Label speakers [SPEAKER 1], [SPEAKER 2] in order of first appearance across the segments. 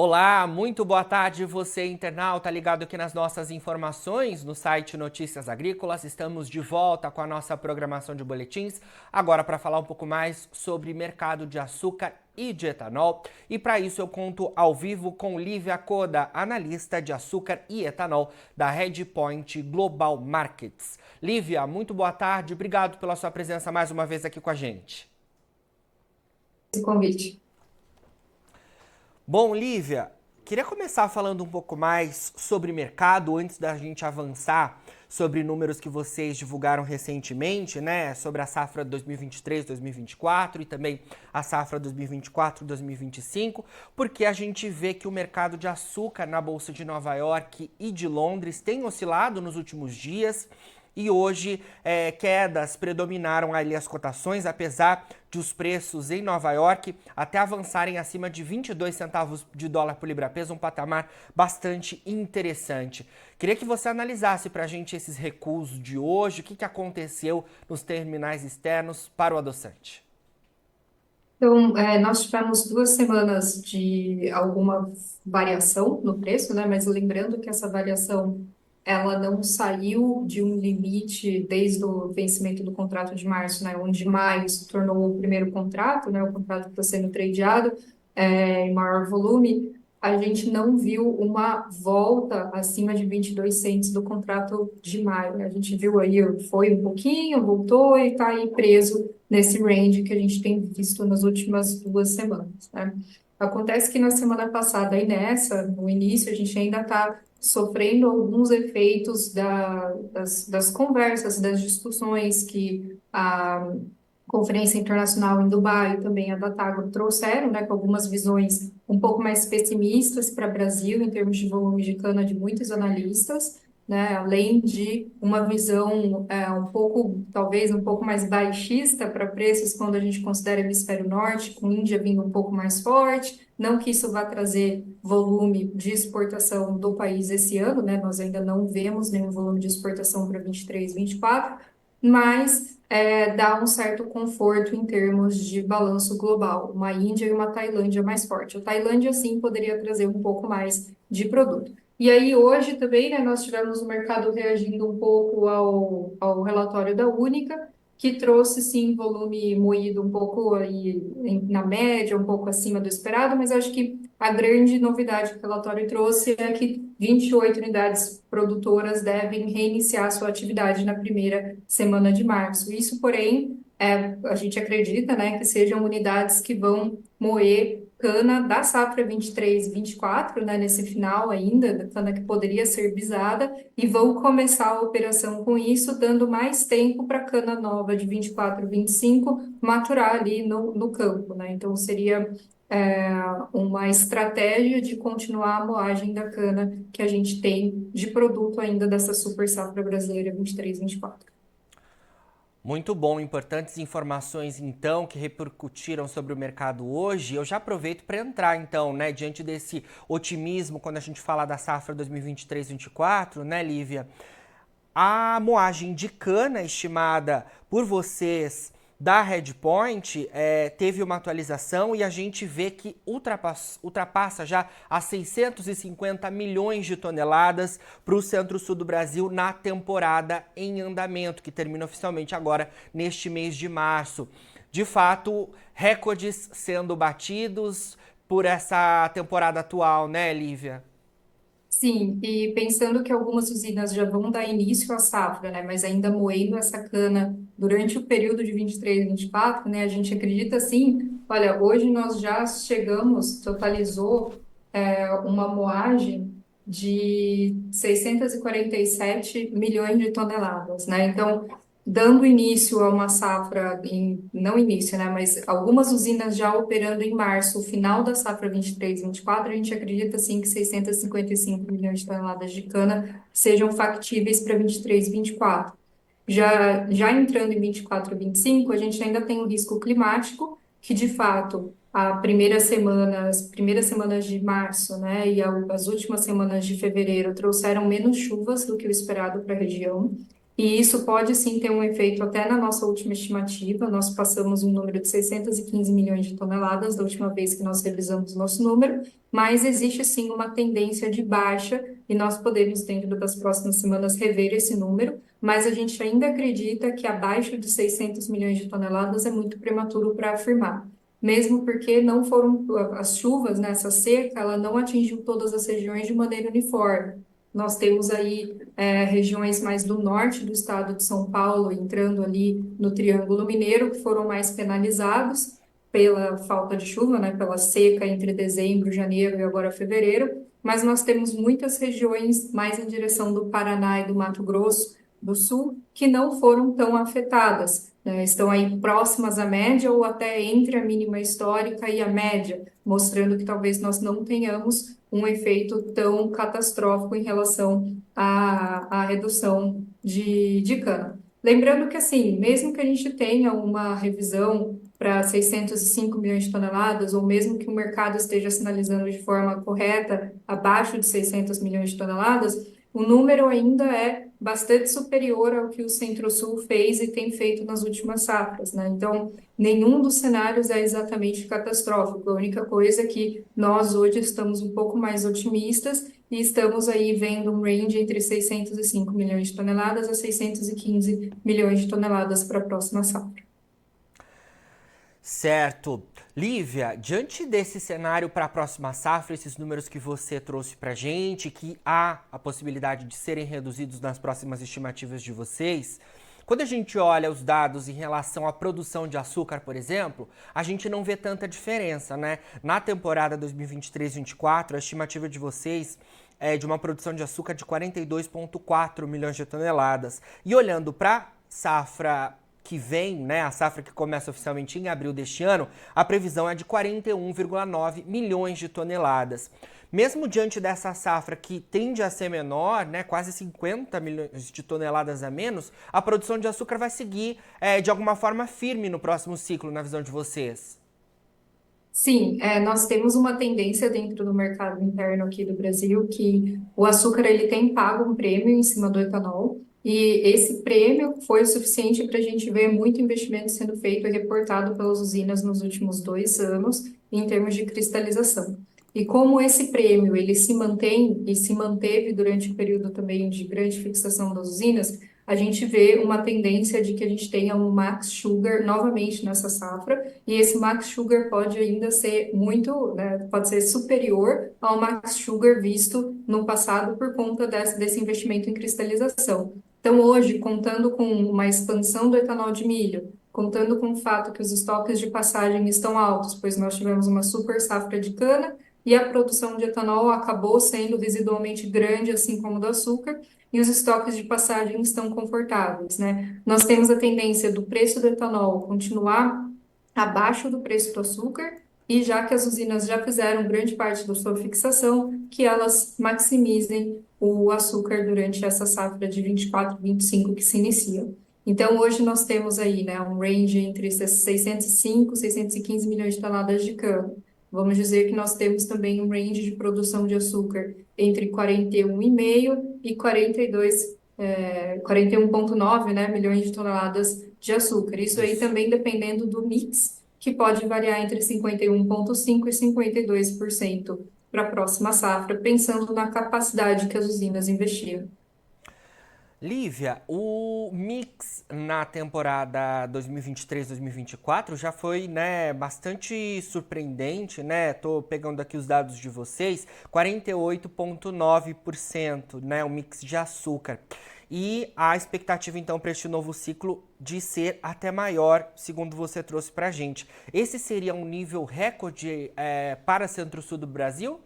[SPEAKER 1] Olá, muito boa tarde, você internauta ligado aqui nas nossas informações no site Notícias Agrícolas. Estamos de volta com a nossa programação de boletins, agora para falar um pouco mais sobre mercado de açúcar e de etanol. E para isso eu conto ao vivo com Lívia Coda, analista de açúcar e etanol da Redpoint Global Markets. Lívia, muito boa tarde, obrigado pela sua presença mais uma vez aqui com a gente.
[SPEAKER 2] Esse convite.
[SPEAKER 1] Bom, Lívia, queria começar falando um pouco mais sobre mercado antes da gente avançar sobre números que vocês divulgaram recentemente, né? Sobre a safra 2023-2024 e também a safra 2024-2025, porque a gente vê que o mercado de açúcar na Bolsa de Nova York e de Londres tem oscilado nos últimos dias. E hoje quedas predominaram ali as cotações, apesar de os preços em Nova York até avançarem acima de 22 centavos de dólar por libra-peso, um patamar bastante interessante. Queria que você analisasse para a gente esses recuos de hoje, o que aconteceu nos terminais externos para o adoçante.
[SPEAKER 2] Então, nós tivemos 2 semanas de alguma variação no preço, né? Mas lembrando que essa variação ela não saiu de um limite desde o vencimento do contrato de março, né? Onde maio se tornou o primeiro contrato, né? O contrato que está sendo tradeado em maior volume. A gente não viu uma volta acima de 22 cents do contrato de maio, né? A gente viu aí, foi um pouquinho, voltou e está aí preso nesse range que a gente tem visto nas últimas 2 semanas, né? Acontece que na semana passada e nessa, no início, a gente ainda está sofrendo alguns efeitos das conversas, das discussões que a Conferência Internacional em Dubai e também a Datagro trouxeram, né, com algumas visões um pouco mais pessimistas para o Brasil em termos de volume de cana de muitos analistas, né, além de uma visão um pouco, talvez um pouco mais baixista para preços quando a gente considera o hemisfério norte, com a Índia vindo um pouco mais forte, não que isso vá trazer volume de exportação do país esse ano, né, nós ainda não vemos nenhum volume de exportação para 23, 24, mas dá um certo conforto em termos de balanço global, uma Índia e uma Tailândia mais forte. A Tailândia, sim, poderia trazer um pouco mais de produto. E aí, hoje também, né, nós tivemos o mercado reagindo um pouco ao relatório da Única, que trouxe, sim, volume moído um pouco aí na média, um pouco acima do esperado, mas acho que a grande novidade que o relatório trouxe é que 28 unidades produtoras devem reiniciar sua atividade na primeira semana de março. Isso, porém, a gente acredita, né, que sejam unidades que vão moer cana da safra 23 e 24, né, nesse final ainda, da cana que poderia ser bisada, e vão começar a operação com isso, dando mais tempo para a cana nova de 24 e 25 maturar ali no campo, né? Então, seria é, uma estratégia de continuar a moagem da cana que a gente tem de produto ainda dessa super safra brasileira 23, 24.
[SPEAKER 1] Muito bom, importantes informações então que repercutiram sobre o mercado hoje. Eu já aproveito para entrar então, né, diante desse otimismo quando a gente fala da safra 2023-24, né, Lívia? A moagem de cana estimada por vocês da Redpoint teve uma atualização e a gente vê que ultrapassa já as 650 milhões de toneladas para o centro-sul do Brasil na temporada em andamento, que termina oficialmente agora neste mês de março. De fato, recordes sendo batidos por essa temporada atual, né, Lívia?
[SPEAKER 2] Sim, e pensando que algumas usinas já vão dar início à safra, né, mas ainda moendo essa cana durante o período de 23 e 24, né, a gente acredita sim, olha, hoje nós já chegamos, totalizou uma moagem de 647 milhões de toneladas, né, então dando início a uma safra, não início, né, mas algumas usinas já operando em março, o final da safra 23 e 24, a gente acredita sim que 655 milhões de toneladas de cana sejam factíveis para 23 e 24. Já entrando em 24 e 25, a gente ainda tem o risco climático, que de fato as primeiras semanas de março, né, as últimas semanas de fevereiro trouxeram menos chuvas do que o esperado para a região. E isso pode sim ter um efeito até na nossa última estimativa. Nós passamos um número de 615 milhões de toneladas da última vez que nós revisamos nosso número, mas existe sim uma tendência de baixa e nós podemos, dentro das próximas semanas, rever esse número, mas a gente ainda acredita que abaixo de 600 milhões de toneladas é muito prematuro para afirmar. Mesmo porque não foram as chuvas, né, essa seca, ela não atingiu todas as regiões de maneira uniforme. Nós temos aí regiões mais do norte do estado de São Paulo, entrando ali no Triângulo Mineiro, que foram mais penalizados pela falta de chuva, né, pela seca entre dezembro, janeiro e agora fevereiro, mas nós temos muitas regiões mais em direção do Paraná e do Mato Grosso do Sul que não foram tão afetadas, né, estão aí próximas à média ou até entre a mínima histórica e a média, mostrando que talvez nós não tenhamos um efeito tão catastrófico em relação à redução de cana. Lembrando que, assim, mesmo que a gente tenha uma revisão para 605 milhões de toneladas, ou mesmo que o mercado esteja sinalizando de forma correta, abaixo de 600 milhões de toneladas, o número ainda é bastante superior ao que o Centro-Sul fez e tem feito nas últimas safras, né? Então, nenhum dos cenários é exatamente catastrófico. A única coisa é que nós hoje estamos um pouco mais otimistas e estamos aí vendo um range entre 605 milhões de toneladas a 615 milhões de toneladas para a próxima safra.
[SPEAKER 1] Certo. Lívia, diante desse cenário para a próxima safra, esses números que você trouxe para a gente, que há a possibilidade de serem reduzidos nas próximas estimativas de vocês, quando a gente olha os dados em relação à produção de açúcar, por exemplo, a gente não vê tanta diferença, né? Na temporada 2023-24, a estimativa de vocês é de uma produção de açúcar de 42,4 milhões de toneladas. E olhando para safra que vem, né, a safra que começa oficialmente em abril deste ano, a previsão é de 41,9 milhões de toneladas. Mesmo diante dessa safra que tende a ser menor, né, quase 50 milhões de toneladas a menos, a produção de açúcar vai seguir de alguma forma firme no próximo ciclo, na visão de vocês?
[SPEAKER 2] Sim, nós temos uma tendência dentro do mercado interno aqui do Brasil que o açúcar ele tem pago um prêmio em cima do etanol e esse prêmio foi o suficiente para a gente ver muito investimento sendo feito e reportado pelas usinas nos últimos 2 anos em termos de cristalização. E como esse prêmio ele se mantém e se manteve durante o período também de grande fixação das usinas, a gente vê uma tendência de que a gente tenha um max sugar novamente nessa safra, e esse max sugar pode ainda ser muito, né, pode ser superior ao max sugar visto no passado por conta desse investimento em cristalização. Então, hoje, contando com uma expansão do etanol de milho, contando com o fato que os estoques de passagem estão altos, pois nós tivemos uma super safra de cana e a produção de etanol acabou sendo residualmente grande, assim como do açúcar, e os estoques de passagem estão confortáveis, né? Nós temos a tendência do preço do etanol continuar abaixo do preço do açúcar, e já que as usinas já fizeram grande parte da sua fixação, que elas maximizem o açúcar durante essa safra de 24, 25 que se inicia. Então, hoje nós temos aí, né, um range entre 605 e 615 milhões de toneladas de cana. Vamos dizer que nós temos também um range de produção de açúcar entre 41,5 e 41,9, né, milhões de toneladas de açúcar. Isso aí
[SPEAKER 1] Isso.
[SPEAKER 2] também dependendo do mix, que pode variar entre 51,5% e 52% para a próxima safra, pensando na capacidade que as usinas investiram.
[SPEAKER 1] Lívia, o mix na temporada 2023-2024 já foi, né, bastante surpreendente, né? Tô pegando aqui os dados de vocês, 48,9%, né, o mix de açúcar. E a expectativa então para este novo ciclo de ser até maior, segundo você trouxe pra gente. Esse seria um nível recorde para Centro-Sul do Brasil?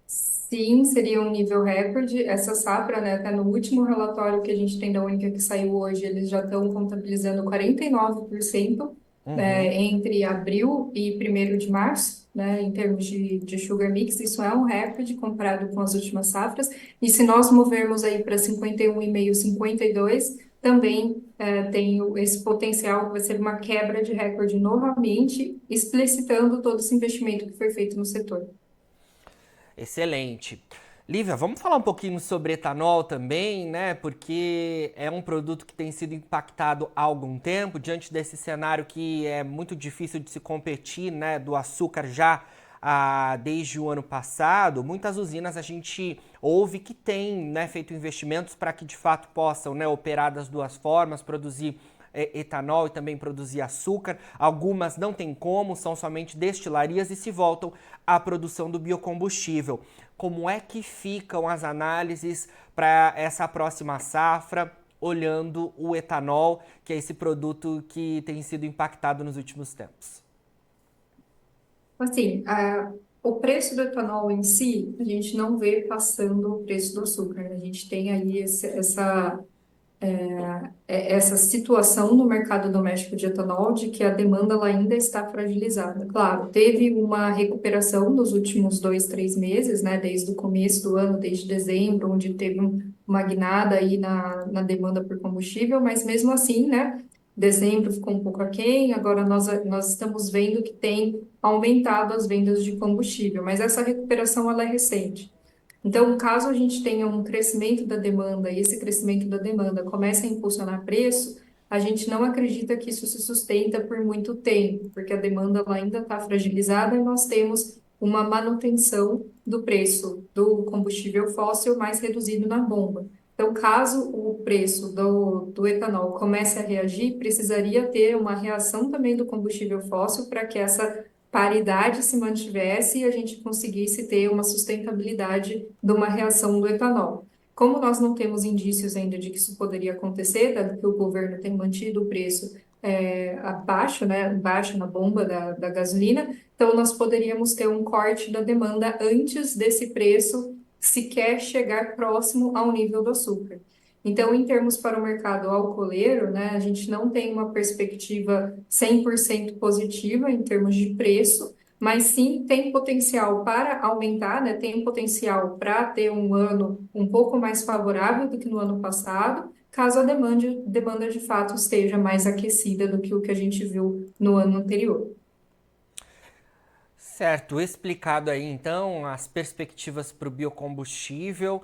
[SPEAKER 2] Sim, seria um nível recorde. Essa safra, né, até no último relatório que a gente tem da Única que saiu hoje, eles já estão contabilizando 49%,
[SPEAKER 1] Uhum.
[SPEAKER 2] entre abril e 1º de março, né, em termos de sugar mix. Isso é um recorde comparado com as últimas safras. E se nós movermos aí para 51,5, 52, também tem esse potencial que vai ser uma quebra de recorde novamente, explicitando todo esse investimento que foi feito no setor.
[SPEAKER 1] Excelente. Lívia, vamos falar um pouquinho sobre etanol também, né? Porque é um produto que tem sido impactado há algum tempo, diante desse cenário que é muito difícil de se competir, né? Do açúcar já desde o ano passado. Muitas usinas a gente ouve que tem, né, feito investimentos para que de fato possam, né, operar das duas formas, produzir etanol e também produzir açúcar. Algumas não tem como, são somente destilarias e se voltam à produção do biocombustível. Como é que ficam as análises para essa próxima safra, olhando o etanol, que é esse produto que tem sido impactado nos últimos tempos?
[SPEAKER 2] Assim, o preço do etanol em si, a gente não vê passando o preço do açúcar, né? A gente tem aí essa situação no mercado doméstico de etanol de que a demanda ela ainda está fragilizada. Claro, teve uma recuperação nos últimos 2, 3 meses, né, desde o começo do ano, desde dezembro, onde teve uma guinada aí na demanda por combustível, mas mesmo assim, né, dezembro ficou um pouco aquém, agora nós estamos vendo que tem aumentado as vendas de combustível, mas essa recuperação ela é recente. Então, caso a gente tenha um crescimento da demanda e esse crescimento da demanda comece a impulsionar preço, a gente não acredita que isso se sustenta por muito tempo, porque a demanda ela ainda está fragilizada e nós temos uma manutenção do preço do combustível fóssil mais reduzido na bomba. Então, caso o preço do etanol comece a reagir, precisaria ter uma reação também do combustível fóssil para que essa paridade se mantivesse e a gente conseguisse ter uma sustentabilidade de uma reação do etanol. Como nós não temos indícios ainda de que isso poderia acontecer, dado que o governo tem mantido o preço abaixo, né, baixo na bomba da gasolina, então nós poderíamos ter um corte da demanda antes desse preço sequer chegar próximo ao nível do açúcar. Então, em termos para o mercado alcooleiro, né, a gente não tem uma perspectiva 100% positiva em termos de preço, mas sim tem potencial para aumentar, né, tem potencial para ter um ano um pouco mais favorável do que no ano passado, caso a demanda de fato esteja mais aquecida do que o que a gente viu no ano anterior.
[SPEAKER 1] Certo, explicado aí então as perspectivas para o biocombustível.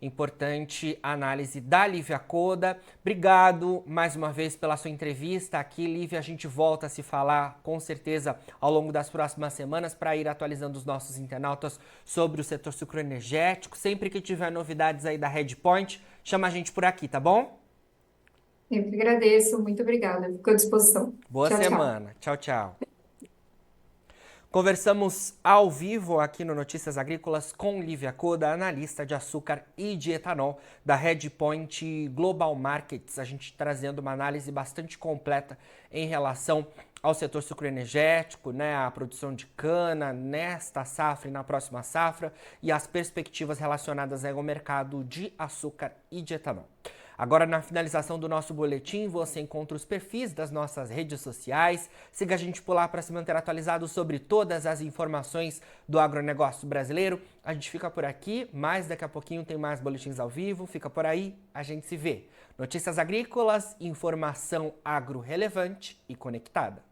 [SPEAKER 1] Importante análise da Lívia Coda. Obrigado mais uma vez pela sua entrevista aqui, Lívia. A gente volta a se falar com certeza ao longo das próximas semanas para ir atualizando os nossos internautas sobre o setor sucroenergético. Sempre que tiver novidades aí da Redpoint, chama a gente por aqui, tá bom?
[SPEAKER 2] Eu que agradeço, muito obrigada, fico à disposição.
[SPEAKER 1] Boa
[SPEAKER 2] Tchau, tchau.
[SPEAKER 1] semana. Tchau, tchau. Conversamos ao vivo aqui no Notícias Agrícolas com Lívia Coda, analista de açúcar e de etanol da Redpoint Global Markets. A gente trazendo uma análise bastante completa em relação ao setor sucroenergético, né, a produção de cana nesta safra e na próxima safra e as perspectivas relacionadas ao mercado de açúcar e de etanol. Agora, na finalização do nosso boletim, você encontra os perfis das nossas redes sociais. Siga a gente por lá para se manter atualizado sobre todas as informações do agronegócio brasileiro. A gente fica por aqui, mas daqui a pouquinho tem mais boletins ao vivo. Fica por aí, a gente se vê. Notícias agrícolas, informação agro relevante e conectada.